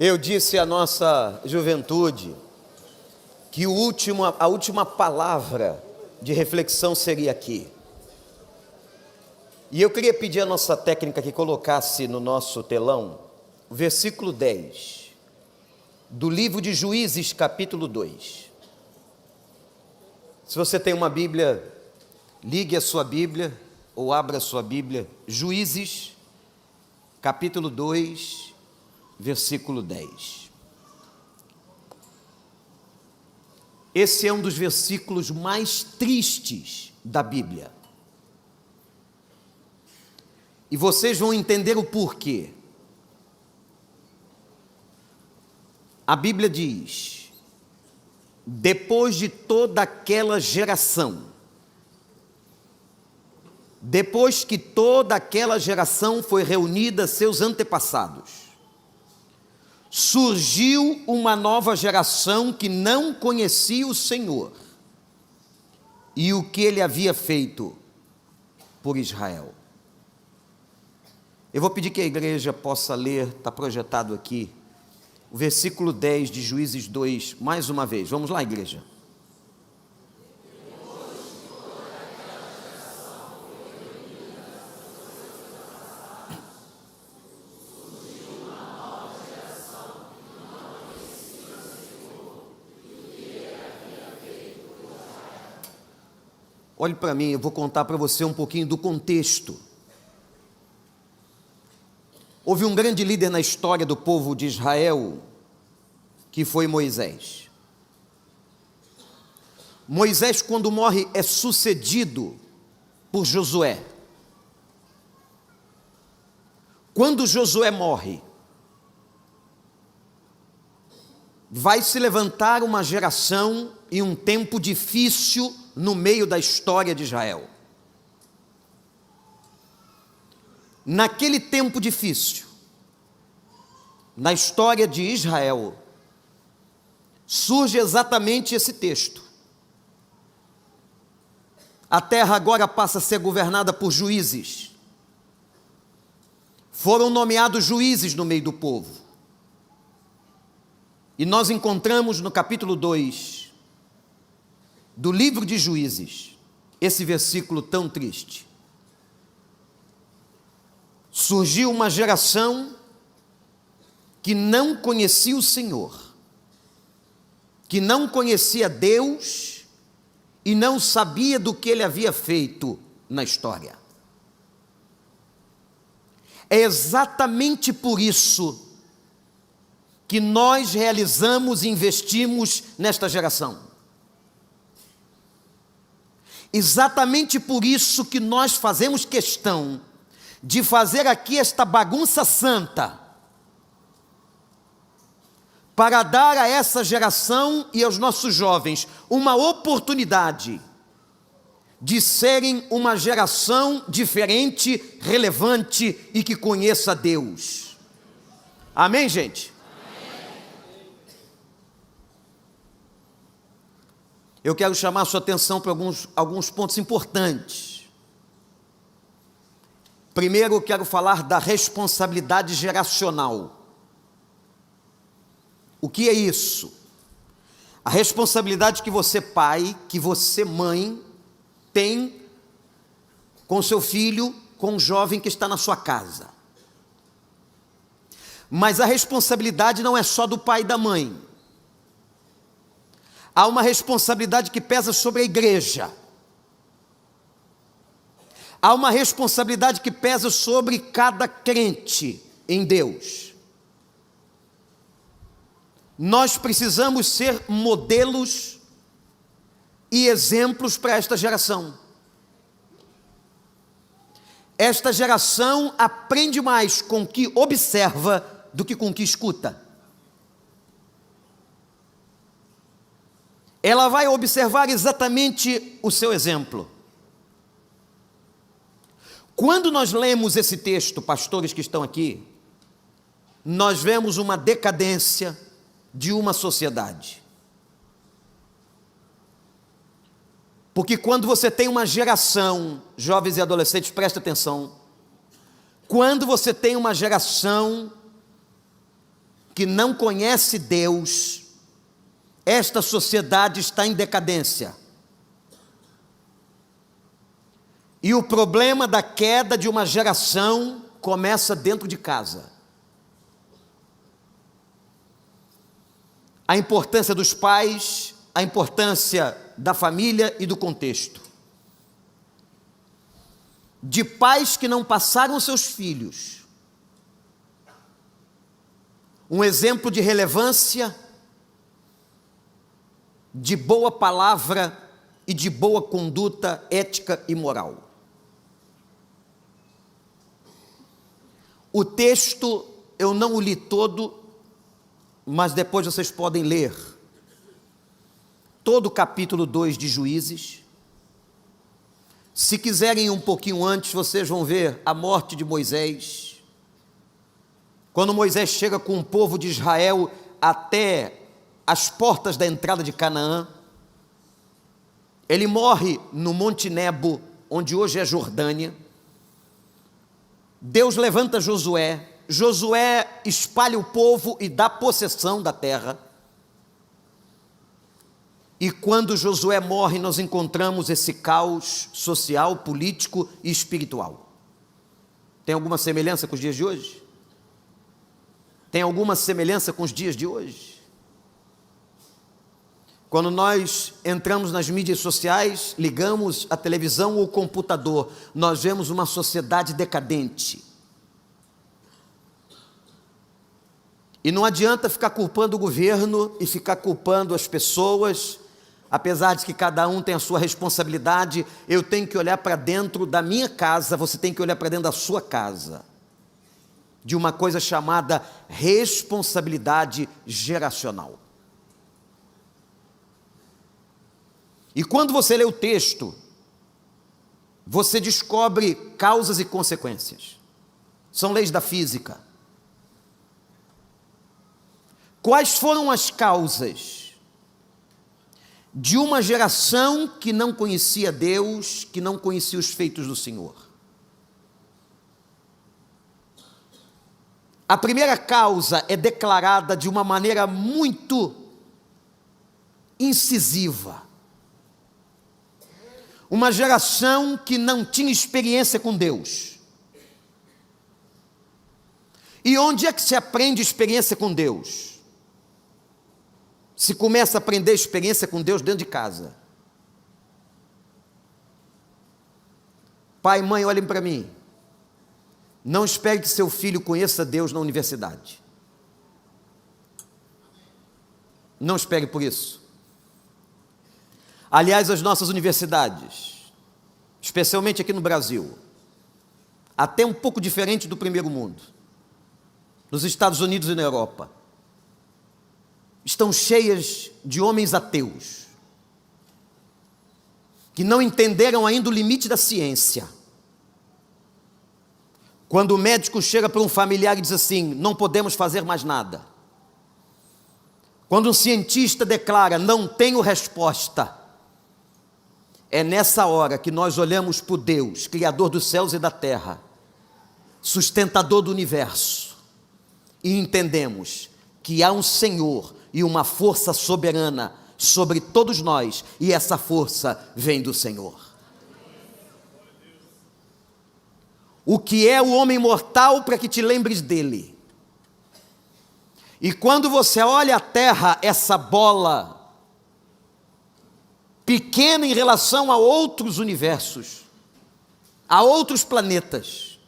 Eu disse à nossa juventude que a última palavra de reflexão seria aqui. E eu queria pedir à nossa técnica que colocasse no nosso telão o versículo 10 do livro de Juízes, capítulo 2. Se você tem uma Bíblia, ligue a sua Bíblia ou abra a sua Bíblia. Juízes, capítulo 2, versículo 10. Esse é um dos versículos mais tristes da Bíblia. E vocês vão entender o porquê. A Bíblia diz: depois de toda aquela geração, depois que toda aquela geração foi reunida, seus antepassados, surgiu uma nova geração que não conhecia o Senhor e o que Ele havia feito por Israel. Eu vou pedir que a igreja possa ler, está projetado aqui, o versículo 10 de Juízes 2, mais uma vez. Vamos lá, igreja. Olhe para mim, eu vou contar para você um pouquinho do contexto. Houve um grande líder na história do povo de Israel, que foi Moisés. Moisés, quando morre, é sucedido por Josué. Quando Josué morre, vai se levantar uma geração e um tempo difícil no meio da história de Israel. Naquele tempo difícil, na história de Israel, surge exatamente esse texto. A terra agora passa a ser governada por juízes. Foram nomeados juízes no meio do povo. E nós encontramos no capítulo 2 do livro de Juízes esse versículo tão triste. Surgiu uma geração que não conhecia o Senhor, que não conhecia Deus e não sabia do que Ele havia feito na história. É exatamente por isso que nós realizamos e investimos nesta geração. Exatamente por isso que nós fazemos questão de fazer aqui esta bagunça santa, para dar a essa geração e aos nossos jovens uma oportunidade de serem uma geração diferente, relevante e que conheça Deus. Amém, gente? Eu quero chamar a sua atenção para alguns pontos importantes. Primeiro, eu quero falar da responsabilidade geracional. O que é isso? A responsabilidade que você, pai, que você, mãe, tem com seu filho, com o jovem que está na sua casa. Mas a responsabilidade não é só do pai e da mãe. Há uma responsabilidade que pesa sobre a igreja. Há uma responsabilidade que pesa sobre cada crente em Deus. Nós precisamos ser modelos e exemplos para esta geração. Esta geração aprende mais com o que observa do que com o que escuta. Ela vai observar exatamente o seu exemplo. Quando nós lemos esse texto, pastores que estão aqui, nós vemos uma decadência de uma sociedade. Porque quando você tem uma geração, jovens e adolescentes, presta atenção, quando você tem uma geração que não conhece Deus, esta sociedade está em decadência. E o problema da queda de uma geração começa dentro de casa. A importância dos pais, a importância da família e do contexto. De pais que não passaram seus filhos um exemplo de relevância, de boa palavra e de boa conduta ética e moral. O texto eu não o li todo, mas depois vocês podem ler todo o capítulo 2 de Juízes. Se quiserem ir um pouquinho antes, vocês vão ver a morte de Moisés. Quando Moisés chega com o povo de Israel até as portas da entrada de Canaã, ele morre no Monte Nebo, onde hoje é Jordânia. Deus levanta Josué, Josué espalha o povo e dá possessão da terra. E quando Josué morre, nós encontramos esse caos social, político e espiritual. Tem alguma semelhança com os dias de hoje? Tem alguma semelhança com os dias de hoje? Quando nós entramos nas mídias sociais, ligamos a televisão ou o computador, nós vemos uma sociedade decadente. E não adianta ficar culpando o governo e ficar culpando as pessoas, apesar de que cada um tem a sua responsabilidade. Eu tenho que olhar para dentro da minha casa, você tem que olhar para dentro da sua casa, de uma coisa chamada responsabilidade geracional. E quando você lê o texto, você descobre causas e consequências. São leis da física. Quais foram as causas de uma geração que não conhecia Deus, que não conhecia os feitos do Senhor? A primeira causa é declarada de uma maneira muito incisiva. Uma geração que não tinha experiência com Deus. E onde é que se aprende experiência com Deus? Se começa a aprender experiência com Deus dentro de casa. Pai e mãe, olhem para mim. Não espere que seu filho conheça Deus na universidade. Não espere por isso. Aliás, as nossas universidades, especialmente aqui no Brasil, até um pouco diferente do primeiro mundo, nos Estados Unidos e na Europa, estão cheias de homens ateus, que não entenderam ainda o limite da ciência. Quando o médico chega para um familiar e diz assim, não podemos fazer mais nada. Quando um cientista declara, não tenho resposta, é nessa hora que nós olhamos para o Deus, Criador dos céus e da terra, sustentador do universo, e entendemos que há um Senhor e uma força soberana sobre todos nós, e essa força vem do Senhor. O que é o homem mortal para que te lembres dele? E quando você olha a terra, essa bola pequena em relação a outros universos, a outros planetas,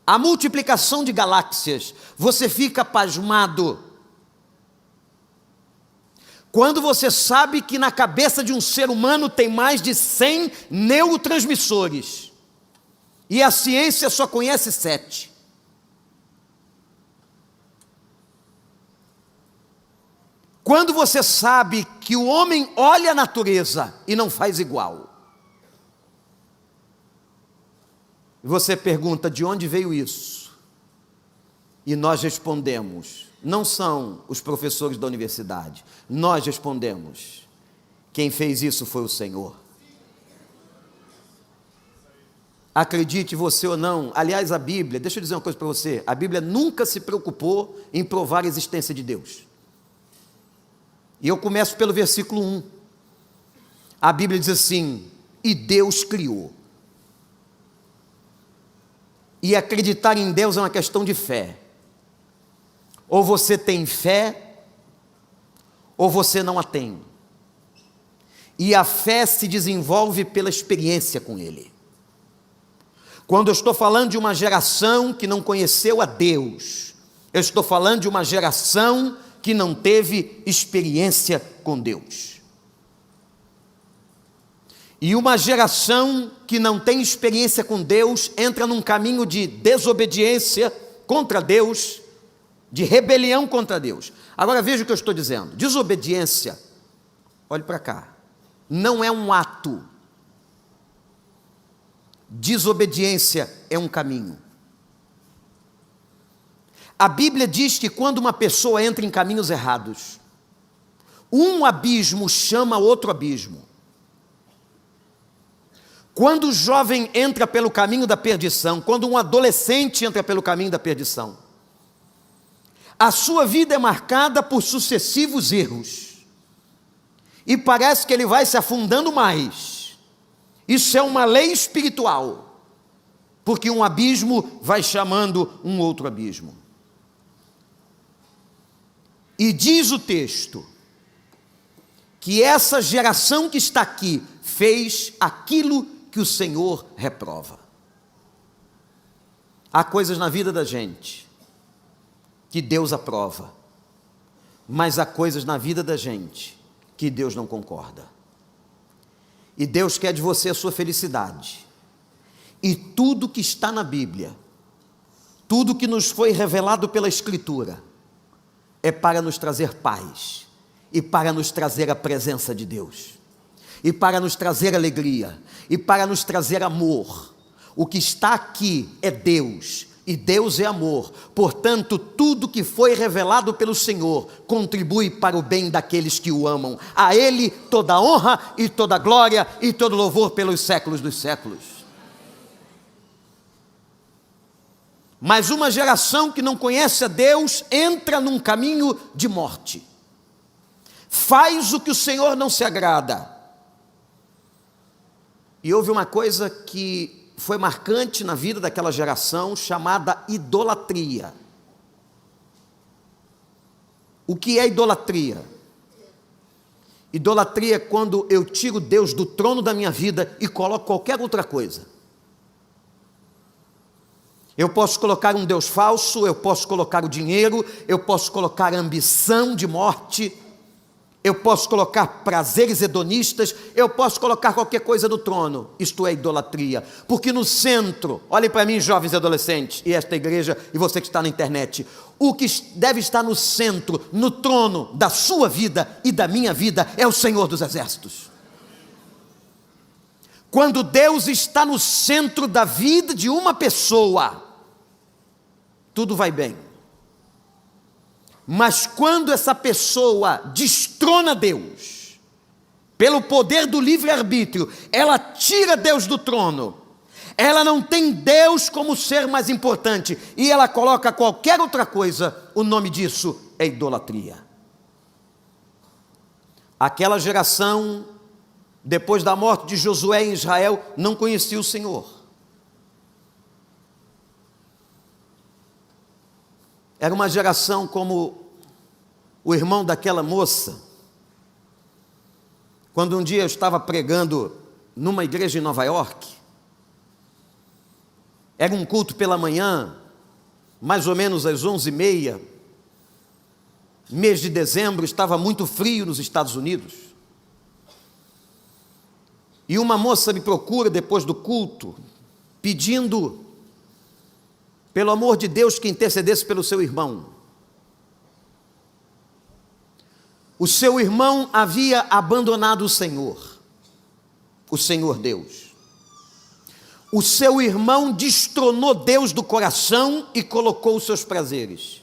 a multiplicação de galáxias, você fica pasmado. Quando você sabe que na cabeça de um ser humano tem mais de 100 neurotransmissores, e a ciência só conhece 7. Quando você sabe que o homem olha a natureza e não faz igual, você pergunta, de onde veio isso? E nós respondemos, não são os professores da universidade, nós respondemos, quem fez isso foi o Senhor. Acredite você ou não, aliás, a Bíblia, deixa eu dizer uma coisa para você, a Bíblia nunca se preocupou em provar a existência de Deus. E eu começo pelo versículo 1. A Bíblia diz assim: e Deus criou. E acreditar em Deus é uma questão de fé. Ou você tem fé, ou você não a tem. E a fé se desenvolve pela experiência com Ele. Quando eu estou falando de uma geração que não conheceu a Deus, eu estou falando de uma geração que não teve experiência com Deus. E uma geração que não tem experiência com Deus entra num caminho de desobediência contra Deus, de rebelião contra Deus. Agora veja o que eu estou dizendo. Desobediência, olhe para cá, não é um ato. Desobediência é um caminho. A Bíblia diz que quando uma pessoa entra em caminhos errados, um abismo chama outro abismo. Quando o jovem entra pelo caminho da perdição, quando um adolescente entra pelo caminho da perdição, a sua vida é marcada por sucessivos erros. E parece que ele vai se afundando mais. Isso é uma lei espiritual, porque um abismo vai chamando um outro abismo. E diz o texto que essa geração que está aqui fez aquilo que o Senhor reprova. Há coisas na vida da gente que Deus aprova, mas há coisas na vida da gente que Deus não concorda. E Deus quer de você a sua felicidade. E tudo que está na Bíblia, tudo que nos foi revelado pela Escritura, é para nos trazer paz, e para nos trazer a presença de Deus, e para nos trazer alegria, e para nos trazer amor. O que está aqui é Deus, e Deus é amor. Portanto, tudo que foi revelado pelo Senhor contribui para o bem daqueles que o amam. A Ele toda honra e toda glória e todo louvor pelos séculos dos séculos. Mas uma geração que não conhece a Deus entra num caminho de morte. Faz o que o Senhor não se agrada. E houve uma coisa que foi marcante na vida daquela geração, chamada idolatria. O que é idolatria? Idolatria é quando eu tiro Deus do trono da minha vida e coloco qualquer outra coisa. Eu posso colocar um Deus falso, eu posso colocar o dinheiro, eu posso colocar a ambição de morte, eu posso colocar prazeres hedonistas, eu posso colocar qualquer coisa no trono. Isto é idolatria, porque no centro, olhem para mim, jovens e adolescentes, e esta igreja, e você que está na internet, o que deve estar no centro, no trono da sua vida e da minha vida, é o Senhor dos Exércitos. Quando Deus está no centro da vida de uma pessoa, tudo vai bem. Mas quando essa pessoa destrona Deus, pelo poder do livre-arbítrio, ela tira Deus do trono, ela não tem Deus como ser mais importante, e ela coloca qualquer outra coisa, o nome disso é idolatria. Aquela geração, depois da morte de Josué em Israel, não conhecia o Senhor. Era uma geração como o irmão daquela moça. Quando um dia eu estava pregando numa igreja em Nova York, era um culto pela manhã, mais ou menos às 11h30, mês de dezembro, estava muito frio nos Estados Unidos. E uma moça me procura depois do culto, pedindo, pelo amor de Deus, que intercedesse pelo seu irmão. O seu irmão havia abandonado o Senhor Deus. O seu irmão destronou Deus do coração e colocou os seus prazeres.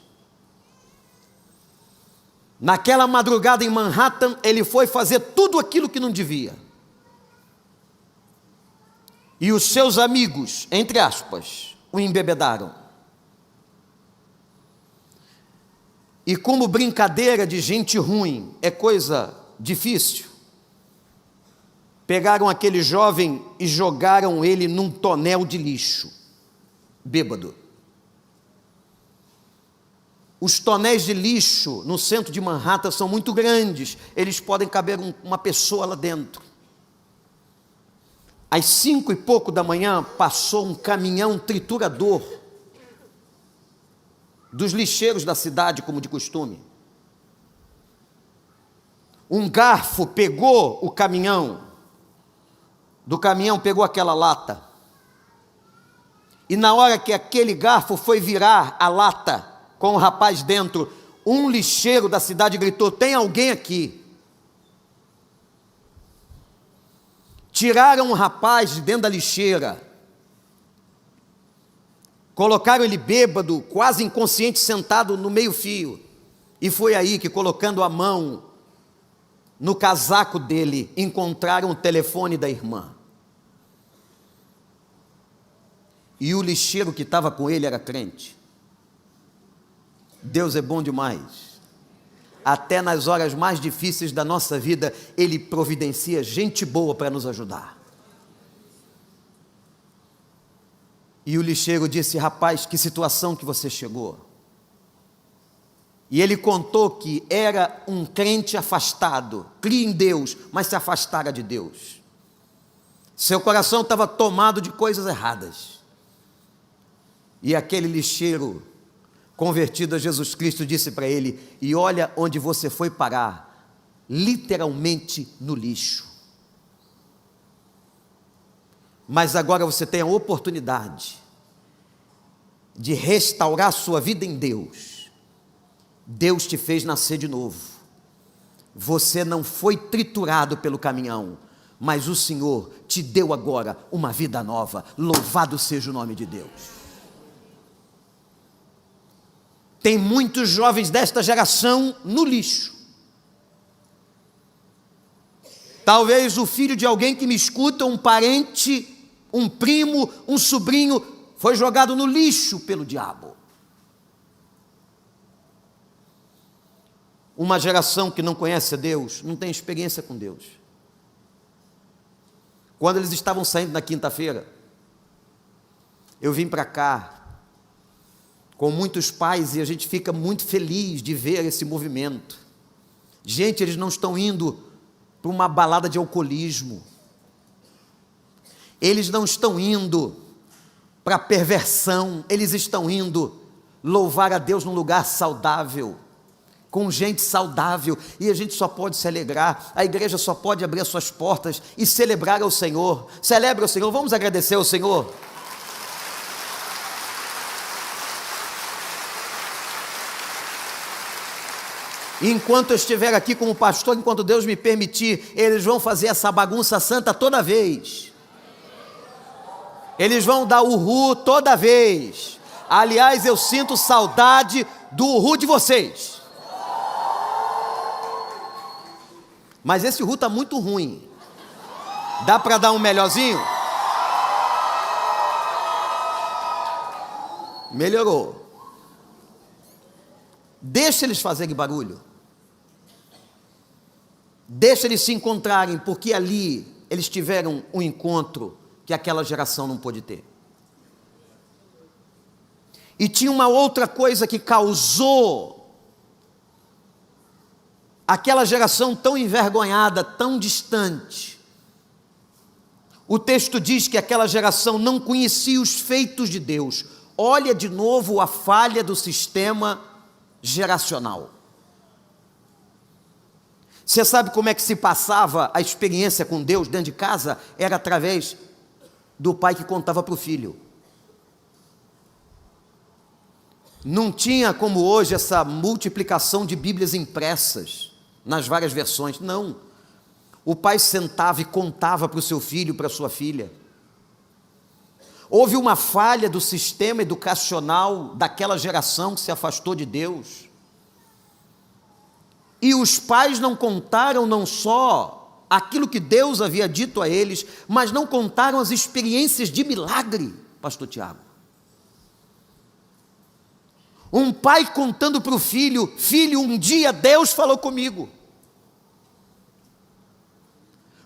Naquela madrugada em Manhattan, ele foi fazer tudo aquilo que não devia. E os seus amigos, entre aspas, o embebedaram. E como brincadeira de gente ruim é coisa difícil, pegaram aquele jovem e jogaram ele num tonel de lixo, bêbado. Os tonéis de lixo no centro de Manhattan são muito grandes, eles podem caber uma pessoa lá dentro. Às 5 e pouco da manhã, passou um caminhão triturador dos lixeiros da cidade, como de costume. Um garfo pegou o caminhão, do caminhão pegou aquela lata, e na hora que aquele garfo foi virar a lata com o rapaz dentro, um lixeiro da cidade gritou: tem alguém aqui? Tiraram o rapaz de dentro da lixeira, colocaram ele bêbado, quase inconsciente, sentado no meio-fio, e foi aí que, colocando a mão no casaco dele, encontraram o telefone da irmã. E o lixeiro que estava com ele era crente. Deus é bom demais. Até nas horas mais difíceis da nossa vida, Ele providencia gente boa para nos ajudar. E o lixeiro disse: rapaz, que situação que você chegou. E ele contou que era um crente afastado, cria em Deus, mas se afastara de Deus. Seu coração estava tomado de coisas erradas. E aquele lixeiro convertido a Jesus Cristo disse para ele: e olha onde você foi parar, literalmente no lixo. Mas agora você tem a oportunidade de restaurar sua vida em Deus. Deus te fez nascer de novo. Você não foi triturado pelo caminhão, mas o Senhor te deu agora uma vida nova. Louvado seja o nome de Deus. Tem muitos jovens desta geração no lixo. Talvez o filho de alguém que me escuta, um parente, um primo, um sobrinho, foi jogado no lixo pelo diabo. Uma geração que não conhece a Deus, não tem experiência com Deus. Quando eles estavam saindo na quinta-feira, eu vim para cá com muitos pais e a gente fica muito feliz de ver esse movimento. Gente, eles não estão indo para uma balada de alcoolismo. Eles não estão indo para perversão. Eles estão indo louvar a Deus num lugar saudável, com gente saudável, e a gente só pode se alegrar. A igreja só pode abrir as suas portas e celebrar ao Senhor. Celebre ao Senhor, vamos agradecer ao Senhor. Enquanto eu estiver aqui como pastor, enquanto Deus me permitir, eles vão fazer essa bagunça santa toda vez. Eles vão dar uhu toda vez. Aliás, eu sinto saudade do uhu de vocês. Mas esse uhu está muito ruim. Dá para dar um melhorzinho? Melhorou. Deixa eles fazerem barulho. Deixa eles se encontrarem, porque ali eles tiveram um encontro que aquela geração não pôde ter. E tinha uma outra coisa que causou aquela geração tão envergonhada, tão distante. O texto diz que aquela geração não conhecia os feitos de Deus. Olha de novo a falha do sistema geracional. Você sabe como é que se passava a experiência com Deus dentro de casa? Era através do pai que contava para o filho. Não tinha como hoje essa multiplicação de Bíblias impressas nas várias versões, não. O pai sentava e contava para o seu filho, para a sua filha. Houve uma falha do sistema educacional daquela geração que se afastou de Deus. E os pais não contaram não só aquilo que Deus havia dito a eles, mas não contaram as experiências de milagre, pastor Tiago. Um pai contando para o filho: filho, um dia Deus falou comigo.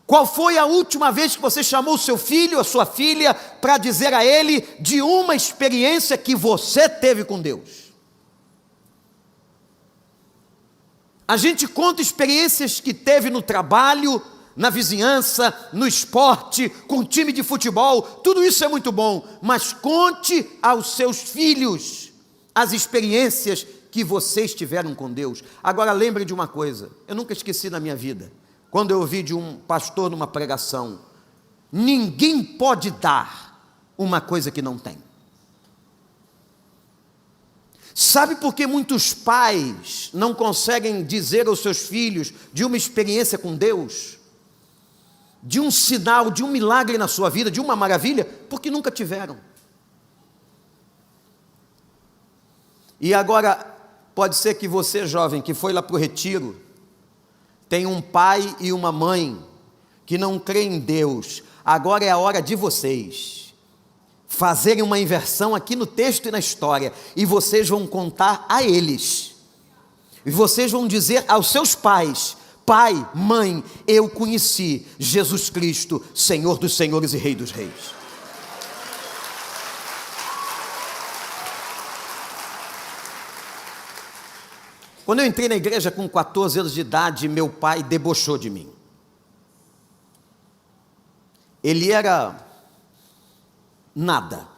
Qual foi a última vez que você chamou o seu filho, a sua filha, para dizer a ele de uma experiência que você teve com Deus? A gente conta experiências que teve no trabalho, na vizinhança, no esporte, com o time de futebol, tudo isso é muito bom, mas conte aos seus filhos as experiências que vocês tiveram com Deus. Agora lembre de uma coisa, eu nunca esqueci na minha vida, quando eu ouvi de um pastor numa pregação: ninguém pode dar uma coisa que não tem. Sabe por que muitos pais não conseguem dizer aos seus filhos de uma experiência com Deus, de um sinal, de um milagre na sua vida, de uma maravilha? Porque nunca tiveram. E agora, pode ser que você, jovem, que foi lá para o retiro, tem um pai e uma mãe que não creem em Deus. Agora é a hora de vocês fazerem uma inversão aqui no texto e na história, e vocês vão contar a eles, e vocês vão dizer aos seus pais: pai, mãe, eu conheci Jesus Cristo, Senhor dos senhores e Rei dos reis. Quando eu entrei na igreja com 14 anos de idade, meu pai debochou de mim. Ele era nada,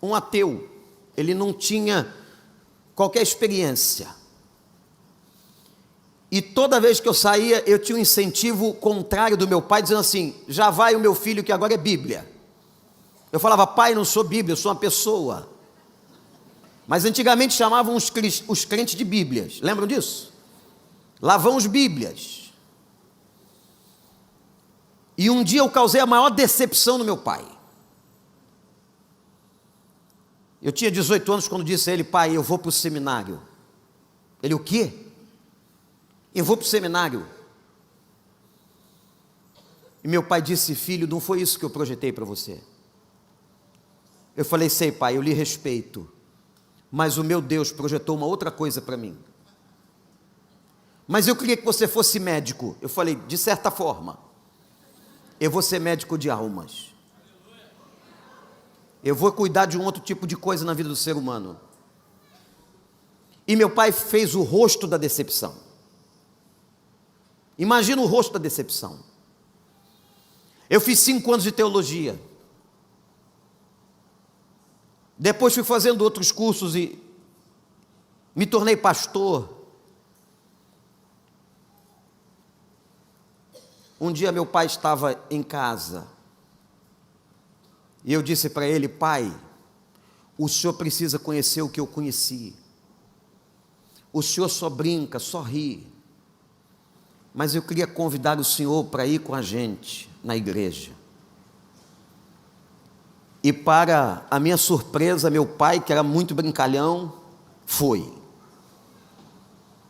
um ateu, ele não tinha qualquer experiência. E toda vez que eu saía, eu tinha um incentivo contrário do meu pai, dizendo assim: já vai o meu filho que agora é Bíblia. Eu falava: pai, não sou Bíblia, eu sou uma pessoa. Mas antigamente chamavam os crentes de Bíblias, lembram disso? Lá vão os Bíblias. E um dia eu causei a maior decepção no meu pai. Eu tinha 18 anos quando disse a ele: pai, eu vou para o seminário. Ele: o quê? Eu vou para o seminário. E meu pai disse: filho, não foi isso que eu projetei para você. Eu falei: sei, pai, eu lhe respeito, mas o meu Deus projetou uma outra coisa para mim. Mas eu queria que você fosse médico. Eu falei: de certa forma, eu vou ser médico de almas. Eu vou cuidar de um outro tipo de coisa na vida do ser humano. E meu pai fez o rosto da decepção. Imagina o rosto da decepção. Eu fiz 5 anos de teologia. Depois fui fazendo outros cursos e me tornei pastor. Um dia meu pai estava em casa e eu disse para ele: pai, o senhor precisa conhecer o que eu conheci. O senhor só brinca, só ri, mas eu queria convidar o senhor para ir com a gente na igreja. E para a minha surpresa, meu pai, que era muito brincalhão, foi.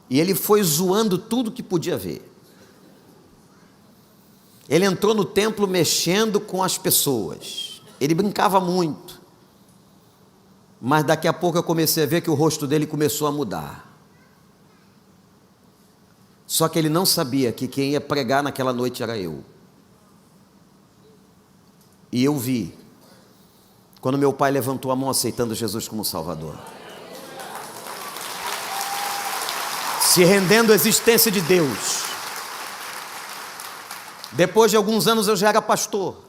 E ele foi zoando tudo que podia ver. Ele entrou no templo mexendo com as pessoas. Ele brincava muito. Mas daqui a pouco eu comecei a ver que o rosto dele começou a mudar. Só que ele não sabia que quem ia pregar naquela noite era eu. E eu vi quando meu pai levantou a mão aceitando Jesus como Salvador, se rendendo à existência de Deus. Depois de alguns anos eu já era pastor,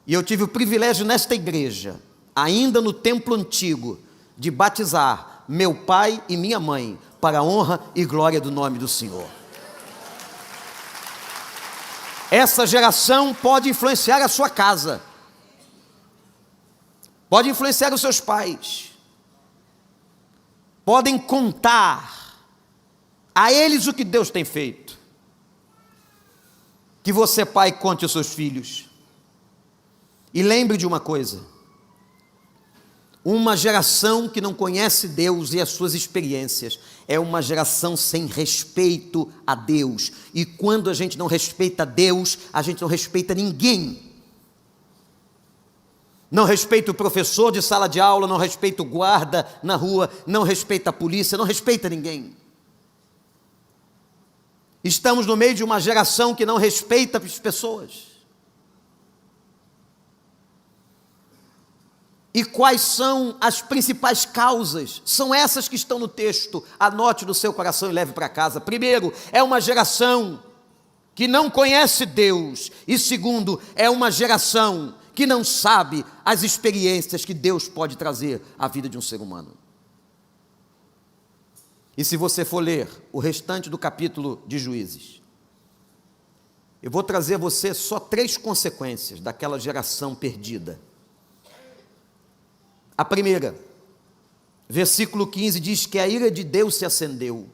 e eu tive o privilégio nesta igreja, ainda no templo antigo, de batizar meu pai e minha mãe, para a honra e glória do nome do Senhor. Essa geração pode influenciar a sua casa, pode influenciar os seus pais, podem contar a eles o que Deus tem feito. Que você, pai, conte aos seus filhos. E lembre de uma coisa: Uma geração que não conhece Deus e as suas experiências é uma geração sem respeito a Deus. E quando a gente não respeita Deus, a gente não respeita ninguém. Não respeita o professor de sala de aula, não respeita o guarda na rua, não respeita a polícia, não respeita ninguém. Estamos no meio de uma geração que não respeita as pessoas. E quais são as principais causas? São essas que estão no texto. Anote no seu coração e leve para casa. Primeiro, é uma geração que não conhece Deus. E segundo, é uma geração que não sabe as experiências que Deus pode trazer à vida de um ser humano. E se você for ler o restante do capítulo de Juízes, eu vou trazer a você só 3 consequências daquela geração perdida. A primeira, versículo 15, diz que a ira de Deus se acendeu.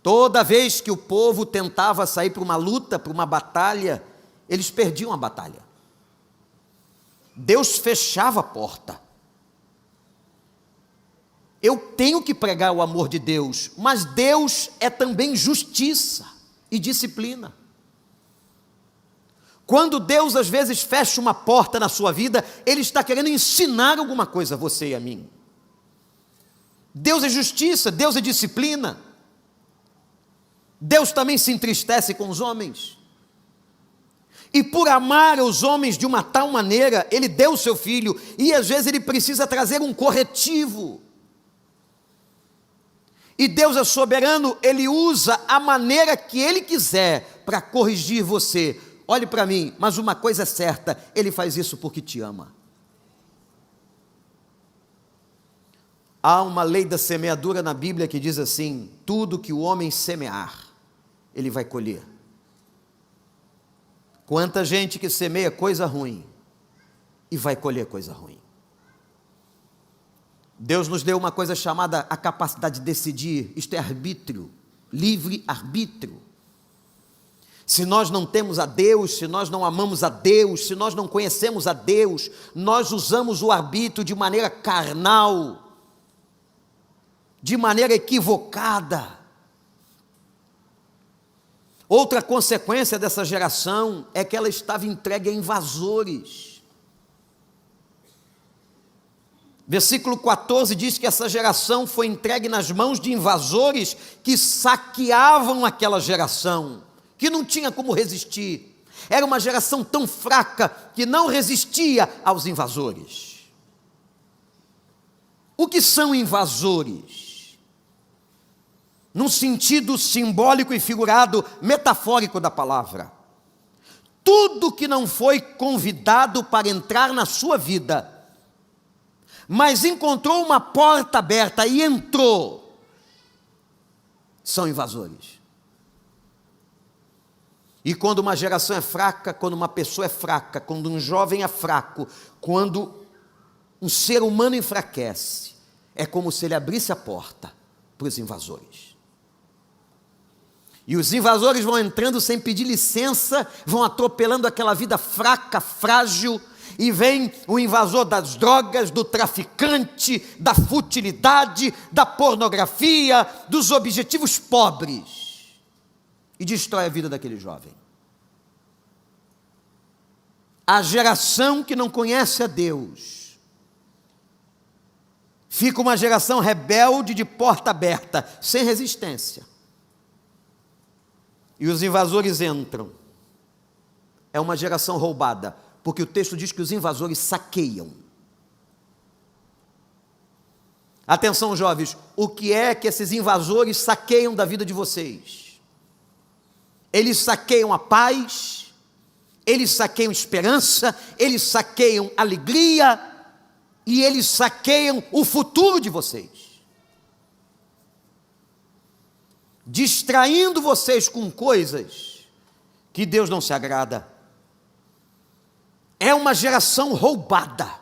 Toda vez que o povo tentava sair para uma luta, para uma batalha, eles perdiam a batalha. Deus fechava a porta. Eu tenho que pregar o amor de Deus, mas Deus é também justiça e disciplina. Quando Deus às vezes fecha uma porta na sua vida, Ele está querendo ensinar alguma coisa a você e a mim. Deus é justiça, Deus é disciplina. Deus também se entristece com os homens. E por amar os homens de uma tal maneira, Ele deu o seu Filho, e às vezes Ele precisa trazer um corretivo. E Deus é soberano, Ele usa a maneira que Ele quiser para corrigir você. Olhe para mim, mas uma coisa é certa, Ele faz isso porque te ama. Há uma lei da semeadura na Bíblia que diz assim: tudo que o homem semear, ele vai colher. Quanta gente que semeia coisa ruim e vai colher coisa ruim. Deus nos deu uma coisa chamada a capacidade de decidir, isto é arbítrio, livre arbítrio. Se nós não temos a Deus, se nós não amamos a Deus, se nós não conhecemos a Deus, nós usamos o arbítrio de maneira carnal, de maneira equivocada. Outra consequência dessa geração é que ela estava entregue a invasores. Versículo 14 diz que essa geração foi entregue nas mãos de invasores que saqueavam aquela geração, que não tinha como resistir. Era uma geração tão fraca que não resistia aos invasores. O que são invasores? Num sentido simbólico e figurado, metafórico da palavra. Tudo que não foi convidado para entrar na sua vida, mas encontrou uma porta aberta e entrou, são invasores. E quando uma geração é fraca, quando uma pessoa é fraca, quando um jovem é fraco, quando um ser humano enfraquece, é como se ele abrisse a porta para os invasores. E os invasores vão entrando sem pedir licença, vão atropelando aquela vida fraca, frágil, e vem o invasor das drogas, do traficante, da futilidade, da pornografia, dos objetivos pobres, e destrói a vida daquele jovem. A geração que não conhece a Deus fica uma geração rebelde de porta aberta, sem resistência. E os invasores entram. É uma geração roubada, porque o texto diz que os invasores saqueiam. Atenção, jovens, o que é que esses invasores saqueiam da vida de vocês? Eles saqueiam a paz, eles saqueiam esperança, eles saqueiam alegria e eles saqueiam o futuro de vocês. Distraindo vocês com coisas que Deus não se agrada. É uma geração roubada.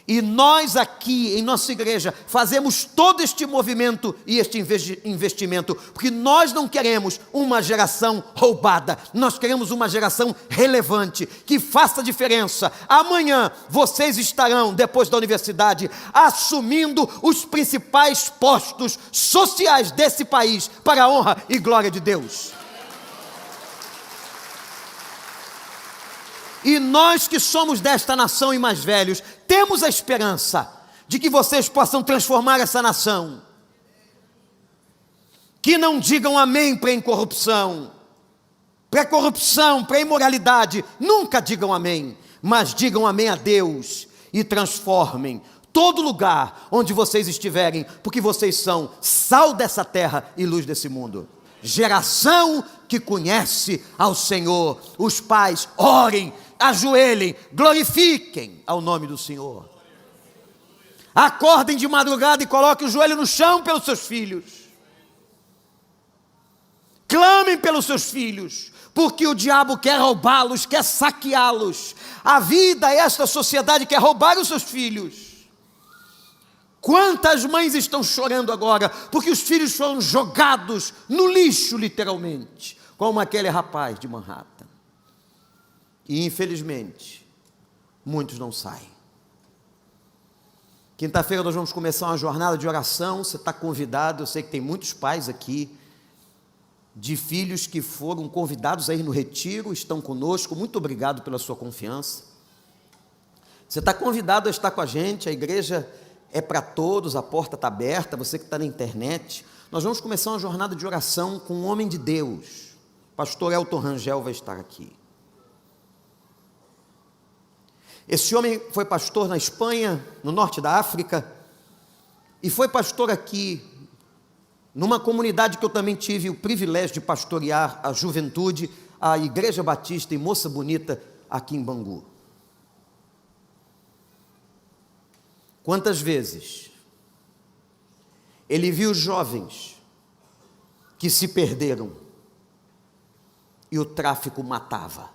E nós aqui em nossa igreja fazemos todo este movimento e este investimento, porque nós não queremos uma geração roubada, nós queremos uma geração relevante, que faça diferença. Amanhã vocês estarão, depois da universidade, assumindo os principais postos sociais desse país, para a honra e glória de Deus. E nós que somos desta nação e mais velhos, temos a esperança de que vocês possam transformar essa nação. Que não digam amém para a incorrupção, para a corrupção, para a imoralidade. Nunca digam amém, mas digam amém a Deus e transformem todo lugar onde vocês estiverem, porque vocês são sal dessa terra e luz desse mundo. Geração que conhece ao Senhor. Os pais, orem, ajoelhem, glorifiquem ao nome do Senhor. Acordem de madrugada e coloquem o joelho no chão pelos seus filhos. Clamem pelos seus filhos, porque o diabo quer roubá-los, quer saqueá-los. A vida, esta sociedade quer roubar os seus filhos. Quantas mães estão chorando agora, porque os filhos foram jogados no lixo, literalmente, como aquele rapaz de Manhattan. E infelizmente, muitos não saem. Quinta-feira nós vamos começar uma jornada de oração, você está convidado, eu sei que tem muitos pais aqui, de filhos que foram convidados a ir no retiro, estão conosco, muito obrigado pela sua confiança. Você está convidado a estar com a gente, a igreja é para todos, a porta está aberta, você que está na internet. Nós vamos começar uma jornada de oração com um homem de Deus, pastor Elton Rangel vai estar aqui. Esse homem foi pastor na Espanha, no norte da África, e foi pastor aqui, numa comunidade que eu também tive o privilégio de pastorear a juventude, a Igreja Batista em Moça Bonita, aqui em Bangu. Quantas vezes ele viu jovens que se perderam e o tráfico matava.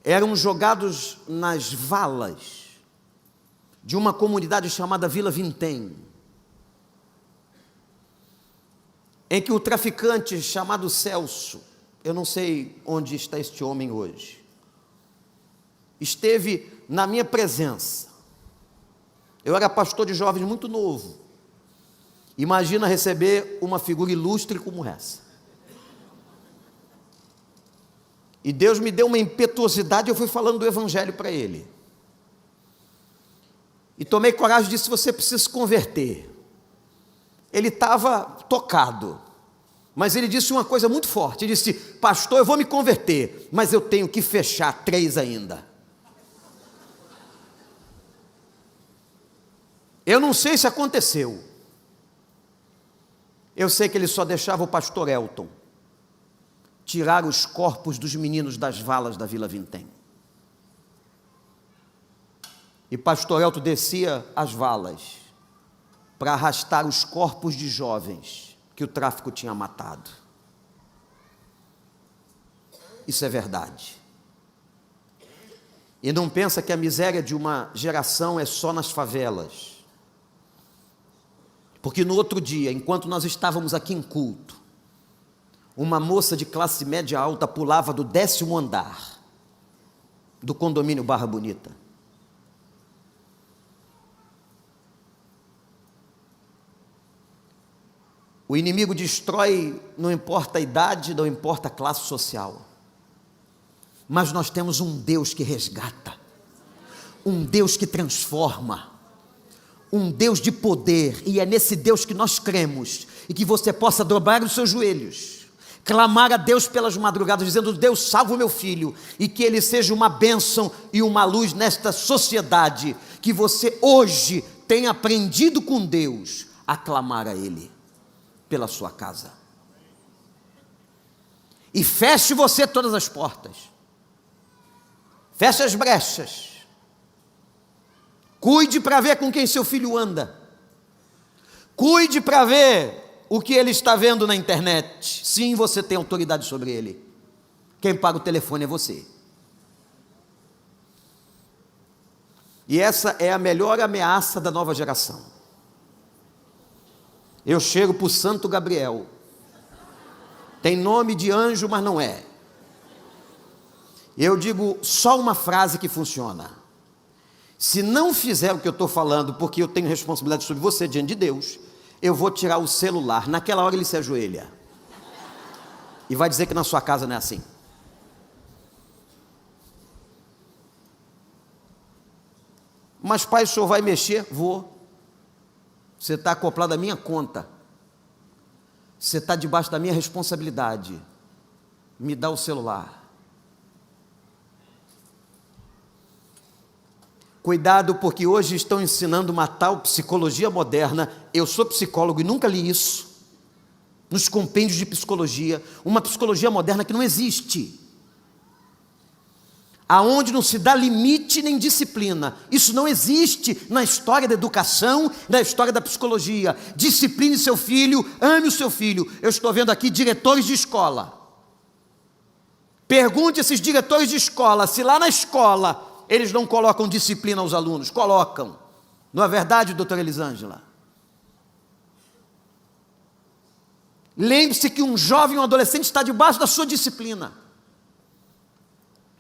Eram jogados nas valas de uma comunidade chamada Vila Vintém, em que o traficante chamado Celso, eu não sei onde está este homem hoje, esteve na minha presença. Eu era pastor de jovens muito novo. Imagina receber uma figura ilustre como essa. E Deus me deu uma impetuosidade, eu fui falando do evangelho para ele. E tomei coragem e disse: você precisa se converter. Ele estava tocado, mas ele disse uma coisa muito forte. Ele disse: pastor, eu vou me converter, mas eu tenho que fechar 3 ainda. Eu não sei se aconteceu. Eu sei que ele só deixava o pastor Elton tirar os corpos dos meninos das valas da Vila Vintém. E pastor Elton descia as valas para arrastar os corpos de jovens que o tráfico tinha matado. Isso é verdade. E não pensa que a miséria de uma geração é só nas favelas. Porque no outro dia, enquanto nós estávamos aqui em culto, uma moça de classe média alta pulava do 10º andar do condomínio Barra Bonita. O inimigo destrói, não importa a idade, não importa a classe social. Mas nós temos um Deus que resgata, um Deus que transforma, um Deus de poder, e é nesse Deus que nós cremos, e que você possa dobrar os seus joelhos, clamar a Deus pelas madrugadas, dizendo: Deus, salva o meu filho, e que ele seja uma bênção e uma luz nesta sociedade, que você hoje tenha aprendido com Deus a clamar a Ele pela sua casa. E feche você todas as portas, feche as brechas. Cuide para ver com quem seu filho anda. Cuide para ver o que ele está vendo na internet. Sim, você tem autoridade sobre ele. Quem paga o telefone é você. E essa é a melhor ameaça da nova geração. Eu chego para o Santo Gabriel. Tem nome de anjo, mas não é. Eu digo só uma frase que funciona. Se não fizer o que eu estou falando, porque eu tenho responsabilidade sobre você diante de Deus, eu vou tirar o celular. Naquela hora ele se ajoelha. E vai dizer que na sua casa não é assim. Mas pai, o senhor vai mexer? Vou. Você está acoplado à minha conta. Você está debaixo da minha responsabilidade. Me dá o celular. Cuidado, porque hoje estão ensinando uma tal psicologia moderna. Eu sou psicólogo e nunca li isso. Nos compêndios de psicologia. Uma psicologia moderna que não existe. Aonde não se dá limite nem disciplina. Isso não existe na história da educação, na história da psicologia. Discipline seu filho, ame o seu filho. Eu estou vendo aqui diretores de escola. Pergunte a esses diretores de escola se lá na escola eles não colocam disciplina aos alunos. Colocam. Não é verdade, doutora Elisângela? Lembre-se que um jovem, um adolescente está debaixo da sua disciplina.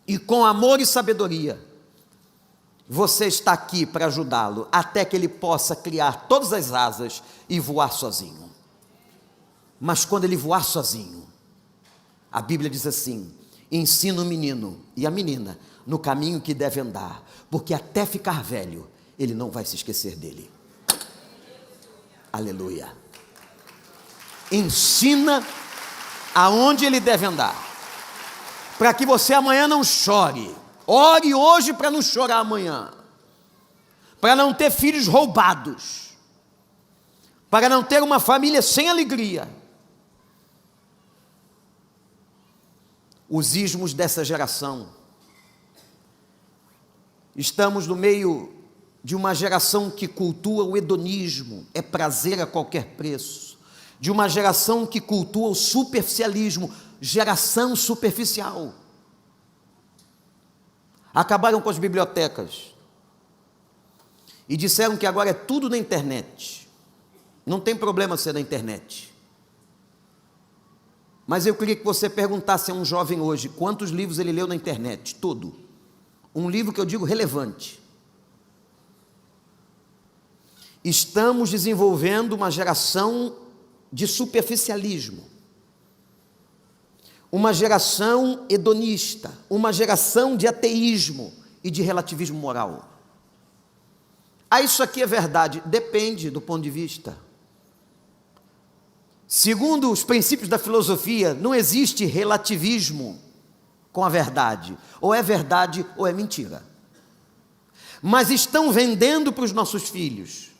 E com amor e sabedoria, você está aqui para ajudá-lo, até que ele possa criar todas as asas e voar sozinho. Mas quando ele voar sozinho, a Bíblia diz assim: ensina o menino e a menina no caminho que deve andar, porque até ficar velho, ele não vai se esquecer dele. Aleluia. Ensina aonde ele deve andar, para que você amanhã não chore. Ore hoje para não chorar amanhã, para não ter filhos roubados, para não ter uma família sem alegria. Os ismos dessa geração. Estamos no meio de uma geração que cultua o hedonismo, é prazer a qualquer preço, de uma geração que cultua o superficialismo, geração superficial. Acabaram com as bibliotecas e disseram que agora é tudo na internet. Não tem problema ser na internet. Mas eu queria que você perguntasse a um jovem hoje quantos livros ele leu na internet. Tudo. Um livro que eu digo relevante. Estamos desenvolvendo uma geração de superficialismo, uma geração hedonista, uma geração de ateísmo e de relativismo moral. Ah, isso aqui é verdade? Depende do ponto de vista. Segundo os princípios da filosofia, não existe relativismo com a verdade. Ou é verdade ou é mentira. Mas estão vendendo para os nossos filhos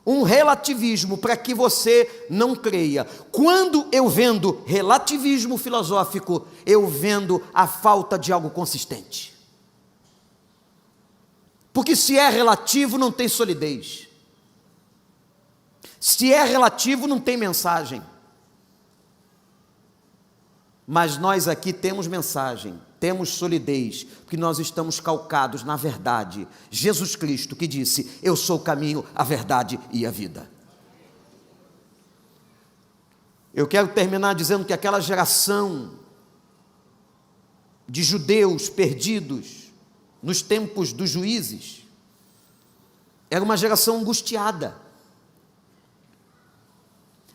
um relativismo para que você não creia. Quando eu vendo relativismo filosófico, eu vendo a falta de algo consistente. Porque se é relativo, não tem solidez. Se é relativo, não tem mensagem. Mas nós aqui temos mensagem, temos solidez, porque nós estamos calcados na verdade. Jesus Cristo que disse: eu sou o caminho, a verdade e a vida. Eu quero terminar dizendo que aquela geração de judeus perdidos nos tempos dos juízes era uma geração angustiada.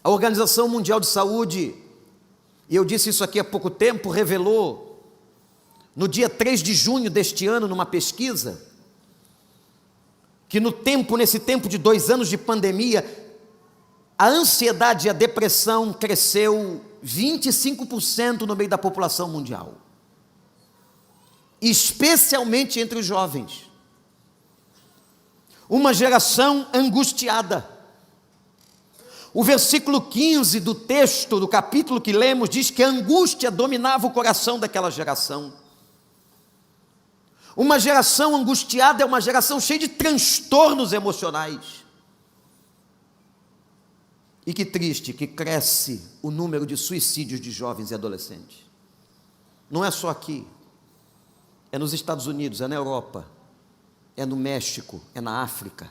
A Organização Mundial de Saúde, e eu disse isso aqui há pouco tempo, revelou, no dia 3 de junho deste ano, numa pesquisa, que nesse tempo de 2 anos de pandemia, a ansiedade e a depressão cresceu 25% no meio da população mundial, especialmente entre os jovens. Uma geração angustiada. O versículo 15 do texto, do capítulo que lemos, diz que a angústia dominava o coração daquela geração. Uma geração angustiada é uma geração cheia de transtornos emocionais. E que triste que cresce o número de suicídios de jovens e adolescentes. Não é só aqui, é nos Estados Unidos, é na Europa, é no México, é na África.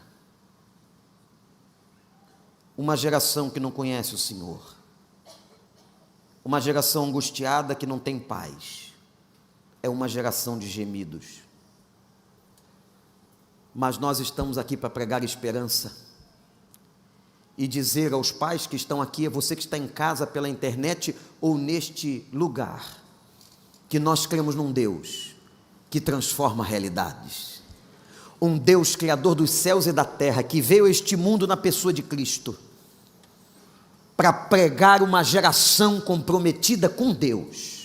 Uma geração que não conhece o Senhor. Uma geração angustiada que não tem paz. É uma geração de gemidos. Mas nós estamos aqui para pregar esperança e dizer aos pais que estão aqui, a você que está em casa pela internet ou neste lugar, que nós cremos num Deus que transforma realidades. Um Deus criador dos céus e da terra, que veio a este mundo na pessoa de Cristo, para pregar uma geração comprometida com Deus.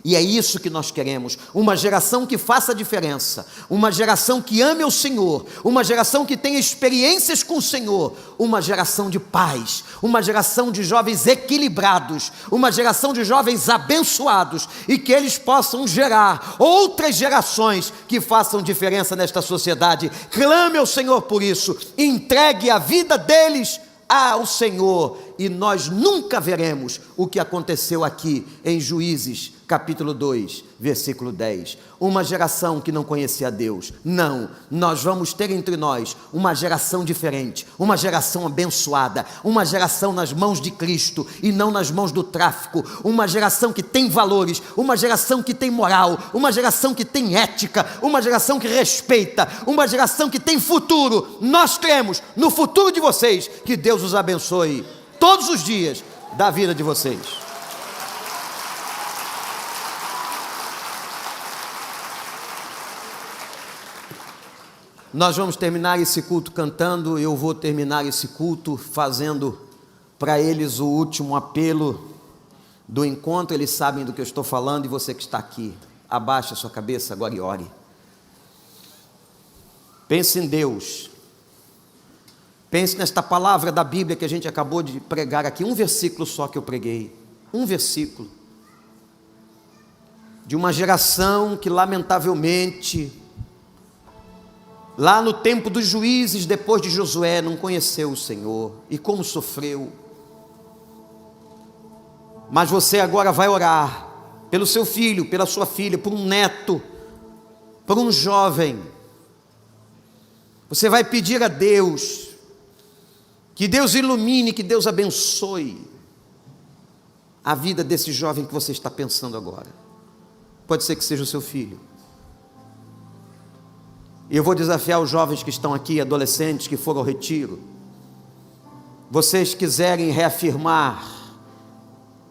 E é isso que nós queremos, uma geração que faça a diferença, uma geração que ame o Senhor, uma geração que tenha experiências com o Senhor, uma geração de paz, uma geração de jovens equilibrados, uma geração de jovens abençoados, e que eles possam gerar outras gerações que façam diferença nesta sociedade. Clame ao Senhor por isso, entregue a vida deles ao Senhor, e nós nunca veremos o que aconteceu aqui em Juízes capítulo 2, versículo 10, uma geração que não conhecia Deus. Não, nós vamos ter entre nós uma geração diferente, uma geração abençoada, uma geração nas mãos de Cristo e não nas mãos do tráfico, uma geração que tem valores, uma geração que tem moral, uma geração que tem ética, uma geração que respeita, uma geração que tem futuro. Nós cremos no futuro de vocês, que Deus os abençoe todos os dias da vida de vocês. Nós vamos terminar esse culto cantando. Eu vou terminar esse culto fazendo para eles o último apelo do encontro. Eles sabem do que eu estou falando, e você que está aqui, abaixe a sua cabeça agora e ore. Pense em Deus. Pense nesta palavra da Bíblia que a gente acabou de pregar aqui, um versículo só que eu preguei, um versículo, de uma geração que lamentavelmente, lá no tempo dos juízes, depois de Josué, não conheceu o Senhor, e como sofreu. Mas você agora vai orar pelo seu filho, pela sua filha, por um neto, por um jovem. Você vai pedir a Deus, que Deus ilumine, que Deus abençoe a vida desse jovem que você está pensando agora. Pode ser que seja o seu filho. E eu vou desafiar os jovens que estão aqui, adolescentes que foram ao retiro. Vocês quiserem reafirmar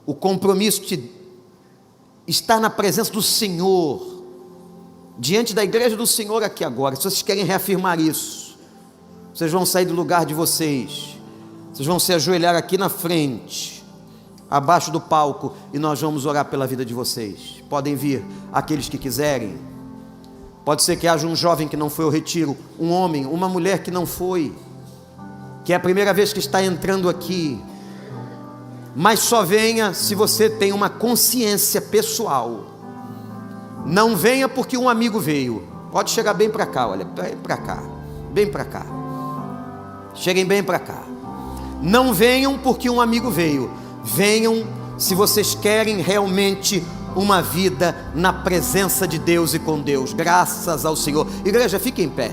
o compromisso de estar na presença do Senhor, diante da igreja do Senhor aqui agora, se vocês querem reafirmar isso, vocês vão sair do lugar de vocês, vocês vão se ajoelhar aqui na frente, abaixo do palco, e nós vamos orar pela vida de vocês. Podem vir aqueles que quiserem. Pode ser que haja um jovem que não foi ao retiro, um homem, uma mulher que não foi, que é a primeira vez que está entrando aqui, mas só venha se você tem uma consciência pessoal. Não venha porque um amigo veio. Pode chegar bem para cá, olha, bem para cá, bem para cá. Cheguem bem para cá. Não venham porque um amigo veio. Venham se vocês querem realmente uma vida na presença de Deus e com Deus. Graças ao Senhor. Igreja, fique em pé.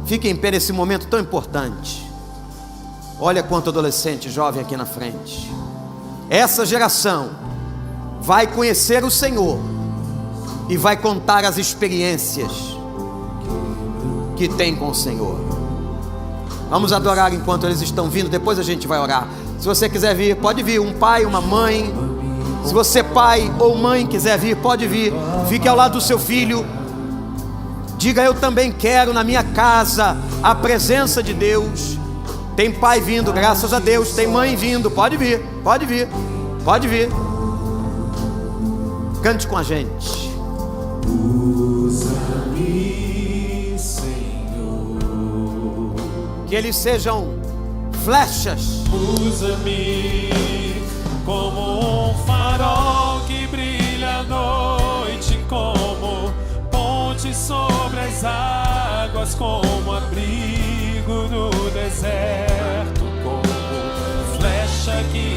Fique em pé nesse momento tão importante. Olha quanto adolescente jovem aqui na frente. Essa geração vai conhecer o Senhor e vai contar as experiências que tem com o Senhor. Vamos adorar enquanto eles estão vindo. Depois a gente vai orar. Se você quiser vir, pode vir. Um pai, uma mãe. Se você pai ou mãe quiser vir, pode vir. Fique ao lado do seu filho. Diga: eu também quero na minha casa a presença de Deus. Tem pai vindo, graças a Deus. Tem mãe vindo, pode vir, pode vir, pode vir. Cante com a gente. Usa-me, Senhor. Que eles sejam flechas. Usa-me como um farol que brilha à noite, como ponte sobre as águas, como abrigo no deserto, como flecha que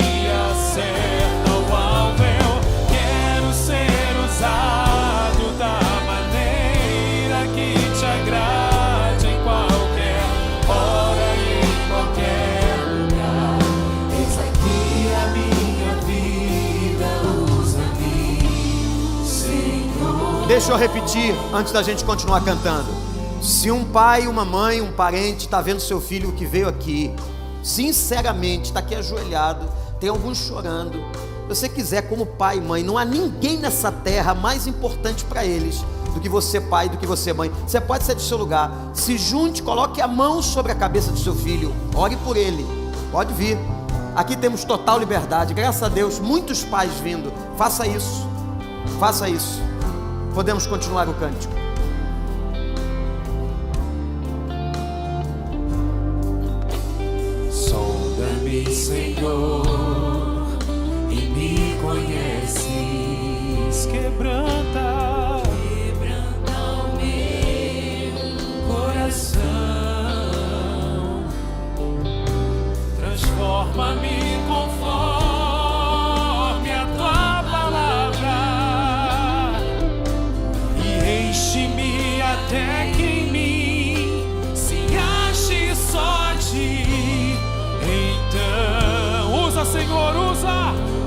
acerta o alvo. Eu quero ser usado da maneira que te agrada. Deixa eu repetir antes da gente continuar cantando. Se um pai, uma mãe, um parente está vendo seu filho que veio aqui, sinceramente, está aqui ajoelhado, tem alguns chorando. Se você quiser, como pai e mãe, não há ninguém nessa terra mais importante para eles do que você pai, do que você mãe. Você pode sair do seu lugar, se junte, coloque a mão sobre a cabeça do seu filho, ore por ele, pode vir. Aqui temos total liberdade, graças a Deus, muitos pais vindo. Faça isso, faça isso. Podemos continuar o cântico. Sonda-me, Senhor, e me conheces. Quebranta o meu coração. Transforma-me conforme a tua palavra e enche-me até que em mim se ache só ti. Então, usa, Senhor, usa-me,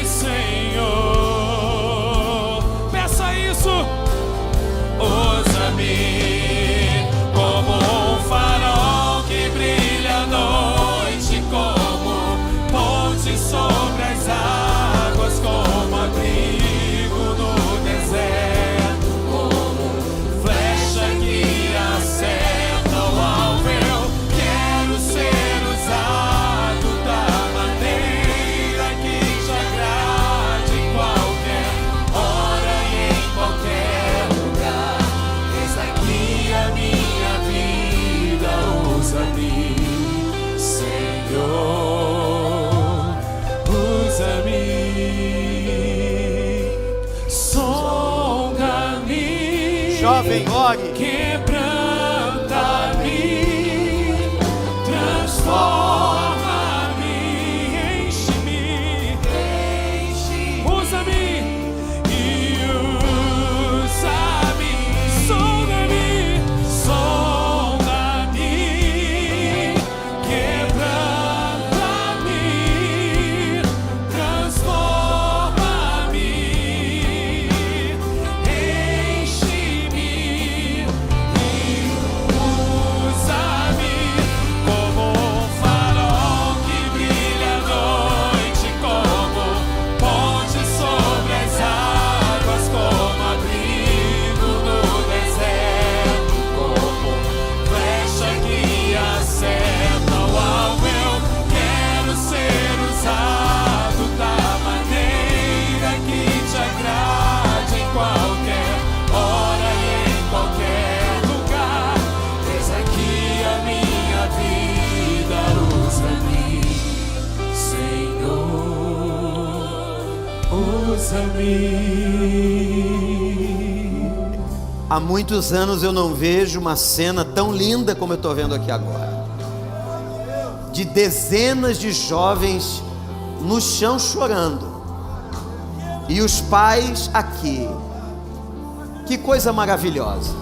Senhor. Peça isso. Usa-me como um farol que brilha à noite, como ponte sobre as águas, como abrigo no deserto, como flecha que acerta o alvo. Eu quero ser usado da maneira que te agrade, em qualquer hora e em qualquer lugar. Eis aqui a minha vida, usa-me, Senhor, usa-me. Sonda-me, Jovem, ore. quebranta-me, transforma-me, enche-me, usa-me e usa-me. Sonda-me, quebranta-me, transforma-me, enche-me e usa-me como um farol que brilha à noite, como ponte sobre as águas, como abrigo no deserto, como flecha que acerta o alvo. Eu quero ser usado da maneira que te agrade, em qualquer hora e em qualquer lugar. Eis aqui a minha vida, usa-me, Senhor, usa-me. Há muitos anos eu não vejo uma cena tão linda como eu estou vendo aqui agora. De dezenas de jovens no chão chorando. E os pais aqui. Que coisa maravilhosa.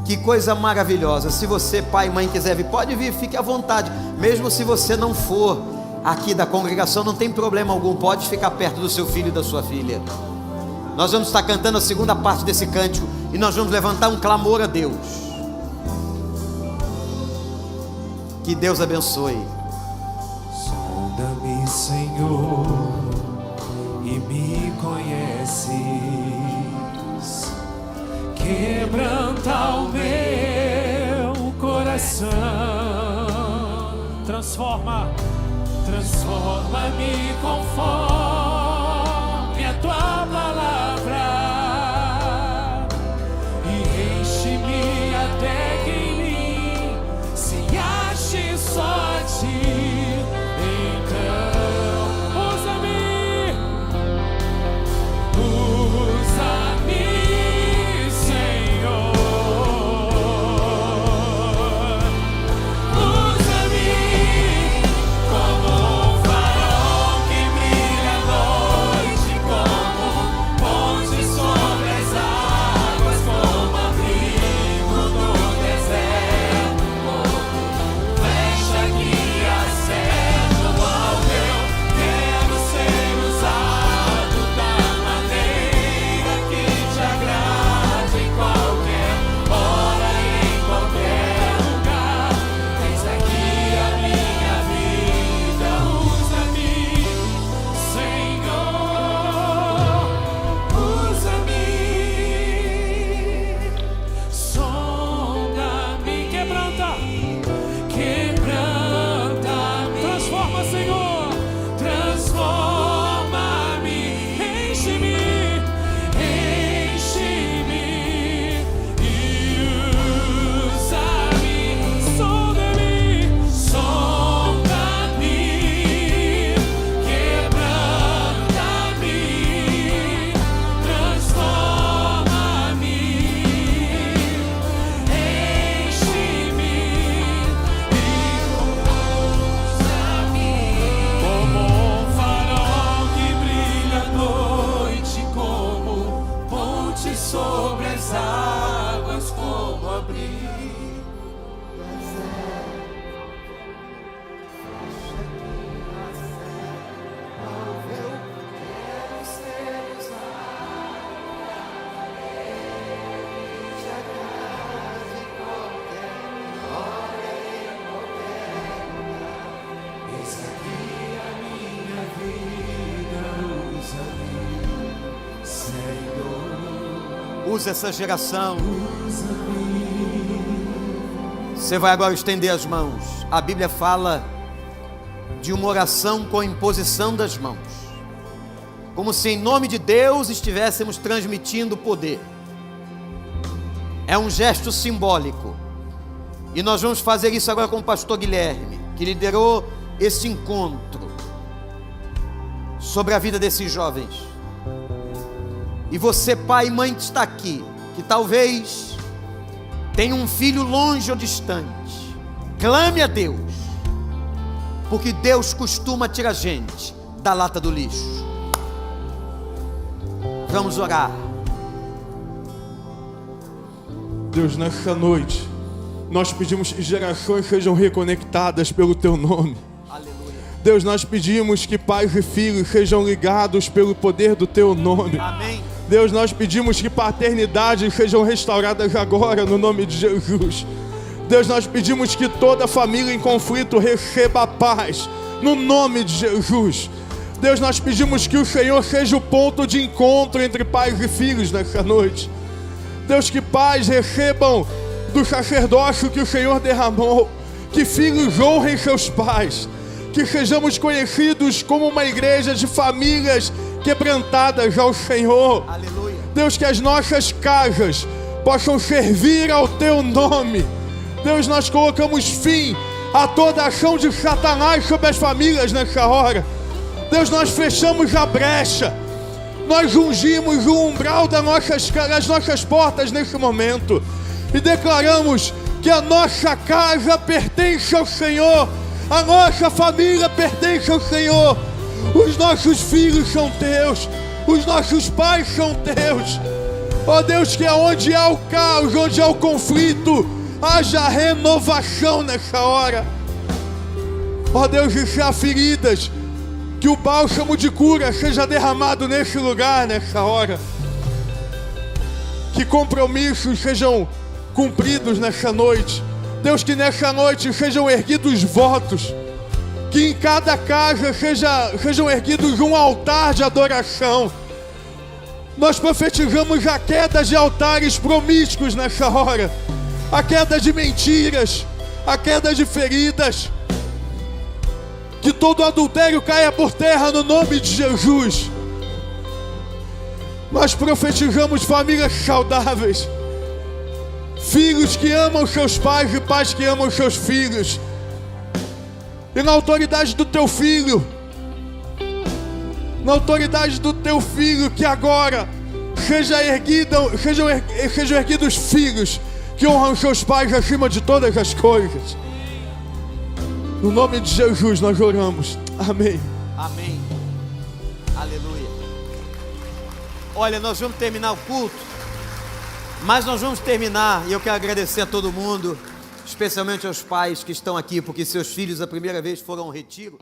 Que coisa maravilhosa. Se você, pai e mãe, quiser vir, pode vir, fique à vontade. Mesmo se você não for aqui da congregação, não tem problema algum. Pode ficar perto do seu filho e da sua filha. Nós vamos estar cantando a segunda parte desse cântico e nós vamos levantar um clamor a Deus. Que Deus abençoe. Sonda-me, Senhor, e me conheces. Quebranta o meu coração. Transforma-me conforme a tua palavra e enche-me até que em mim se ache só ti. Então, usa-me, Senhor, usa-me como um farol que brilha à noite, como ponte sobre as águas, como abrigo no sobre as águas como abrigo. Usa essa geração. Você vai agora estender as mãos. A Bíblia fala de uma oração com imposição das mãos, como se em nome de Deus estivéssemos transmitindo poder. É um gesto simbólico. E nós vamos fazer isso agora com o pastor Guilherme, que liderou esse encontro sobre a vida desses jovens. E você, pai e mãe que está aqui, que talvez tenha um filho longe ou distante, clame a Deus, porque Deus costuma tirar gente da lata do lixo. Vamos orar. Deus, nessa noite, nós pedimos que gerações sejam reconectadas pelo Teu nome. Aleluia. Deus, nós pedimos que pais e filhos sejam ligados pelo poder do Teu nome. Amém. Deus, nós pedimos que paternidades sejam restauradas agora, no nome de Jesus. Deus, nós pedimos que toda família em conflito receba a paz, no nome de Jesus. Deus, nós pedimos que o Senhor seja o ponto de encontro entre pais e filhos nessa noite. Deus, que pais recebam do sacerdócio que o Senhor derramou, que filhos honrem seus pais, que sejamos conhecidos como uma igreja de famílias quebrantadas ao Senhor. Aleluia. Deus, que as nossas casas possam servir ao Teu nome. Deus, nós colocamos fim a toda ação de Satanás sobre as famílias nessa hora. Deus, nós fechamos a brecha, nós ungimos o umbral das nossas portas nesse momento e declaramos que a nossa casa pertence ao Senhor, a nossa família pertence ao Senhor. Os nossos filhos são Teus, os nossos pais são Teus. Ó Deus, que aonde há o caos, onde há o conflito, haja renovação nessa hora. Ó Deus, e se há feridas, que o bálsamo de cura seja derramado nesse lugar, nessa hora. Que compromissos sejam cumpridos nessa noite. Deus, que nessa noite sejam erguidos votos, que em cada casa sejam erguidos um altar de adoração. Nós profetizamos a queda de altares promíscuos nessa hora, a queda de mentiras, a queda de feridas, que todo adultério caia por terra no nome de Jesus. Nós profetizamos famílias saudáveis, filhos que amam seus pais e pais que amam seus filhos. E na autoridade do Teu Filho, que agora sejam erguidos filhos que honram seus pais acima de todas as coisas. No nome de Jesus nós oramos. Amém. Amém. Aleluia. Olha, nós vamos terminar o culto, mas nós vamos terminar, e eu quero agradecer a todo mundo, especialmente aos pais que estão aqui, porque seus filhos a primeira vez foram ao retiro.